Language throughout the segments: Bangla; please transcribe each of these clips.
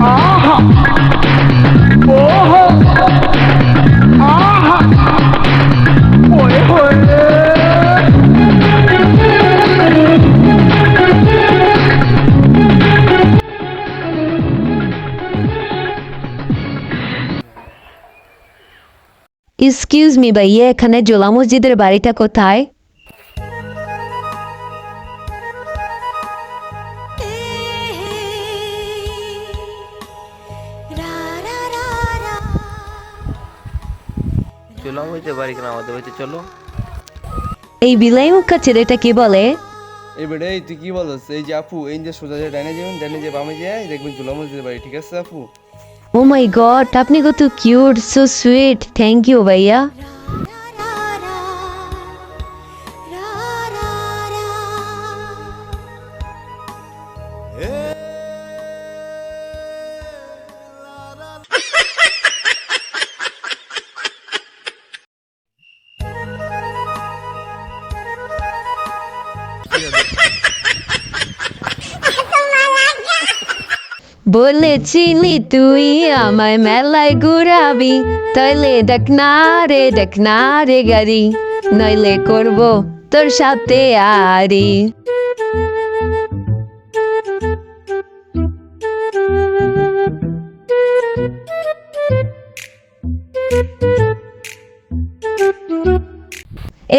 আহা ওহো আহা ওয়ে হোয়ে এক্সকিউজ মি ভাইয়া, এখানে জোলা মসজিদের বাড়িটা কোথায়? চলো হইতে পারি কিনা আমাদের বাড়িতে চলো। এই বিলাই মুখা ছেলেটা কি বলে? এবারে এই তুই কি বলছ? এই যে আপু, এই যে সোজা যে ডাইনে যাবেন, ডাইনে যে বামে যায় দেখবেন জুলা মসজিদের বাড়ি, ঠিক আছে আপু? ও মাই গড, আপনি কত cute, so sweet, thank you ভাইয়া। বলেছিলি তুই আমায় মেলায় ঘুরাবি, তাইলে দেখ না রে গাড়ি, নইলে করব তোর সাথে আরি।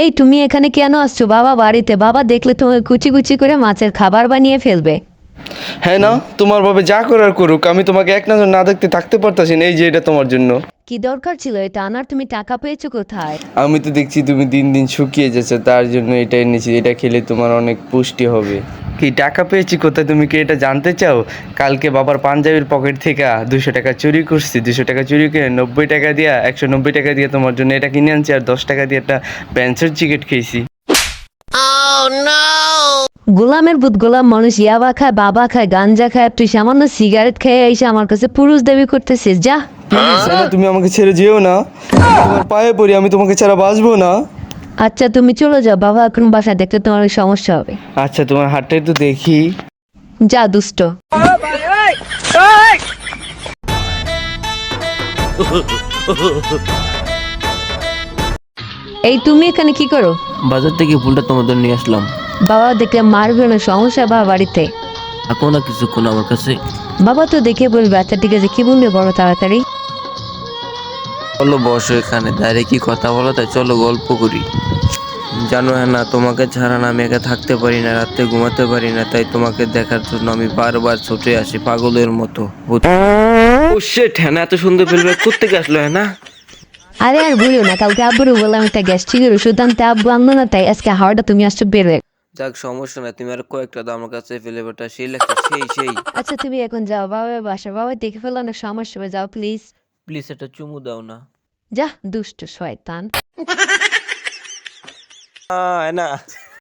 এই তুমি এখানে কেন আসছো? বাবা বাড়িতে, বাবা দেখলে তোমাকে কুচি কুচি করে মাছের খাবার বানিয়ে ফেলবে। হ্যাঁ না, তোমার বাবা যা করার করুক, আমি তোমাকে এক নজর না দেখতে থাকতে পারতাছি না। এই যে এটা তোমার জন্য। কি দরকার ছিল এটা আনার? তুমি টাকা পেয়েছো কোথায়? আমি তো দেখছি তুমি দিন দিন শুকিয়ে যাচ্ছে, তার জন্য এটা এনেছি। এটা খেলে তোমার অনেক পুষ্টি হবে। কি টাকা পেয়েছি কোথায়, তুমি কি এটা জানতে চাও? কালকে বাবার পাঞ্জাবির পকেট থেকে 200 টাকা চুরি করছি। 200 টাকা চুরি করে 90 টাকা দিয়া 190 টাকা দিয়ে তোমার জন্য এটা কিনে আনছি, আর 10 টাকা দিয়ে একটা প্যান্সের চিকেট খেয়েছি। গোলামের ভূত গোলাম মানুষ, ইয়াবা খায়, বাবা খায়, গাঞ্জা খায়, তুই সামান্য সিগারেট খেয়ে এসে আমার কাছে পুরুষ দাবি করতেছিস? যা। তুমি আমাকে ছেড়ে যেও না, তোমার পায়ে পড়ি, আমি তোমাকে ছাড়া বাঁচবো না। আচ্ছা তুমি চলে যাও, বাবা এখন বাসায় দেখতে তোমার অনেক সমস্যা হবে। আচ্ছা তোমার হাতটা একটু দেখি। যা দুষ্ট। এই তুমি এখানে কি করো? বাজার থেকে ফুলটা তোমাদের নিয়ে আসলাম। বাবা দেখলে মারবে, না সমস্যা বাবা বাড়িতে। থাকো না কিছুক্ষণ আমার কাছে। বাবা তো দেখে বলবে। আচ্ছা ঠিক আছে, কি বলবে বড় তাড়াতাড়ি। চলো বসো এখানে, দাঁড়িয়ে কি কথা বলো, তাই চলো গল্প করি। জানো হ্যাঁ না, তোমাকে ছাড়া না আমি একা থাকতে পারি না, রাতে ঘুমাতে পারি না, তাই তোমাকে দেখার জন্য আমি বারবার ছুটে আসি পাগলের মতো। ও শিট, হ্যাঁ না এত সুন্দর ফেলবে কোত্থেকে আসলো? হ্যাঁ না আরে আর বলিও না, কালকে আব্বুরও বললাম একটা গ্যাস্ট্রিকের ওষুধ আনতে, আব্বু আনলো না, তাই আজকে হাওয়াটা তুমি আসছো বেরোয়। যাক সমস্যা নাই, তুমি আর কয়েকটা দাও আমার কাছে, ফ্লেভারটা সেই লাগছে, সেই। আচ্ছা তুমি এখন যাও, বাবা বাসা, বাবা দেখে ফেলো অনেক সমস্যা হবে, যাও প্লিজ। প্লিজ একটা চুমু দাও না। যা দুষ্ট শয়তান। না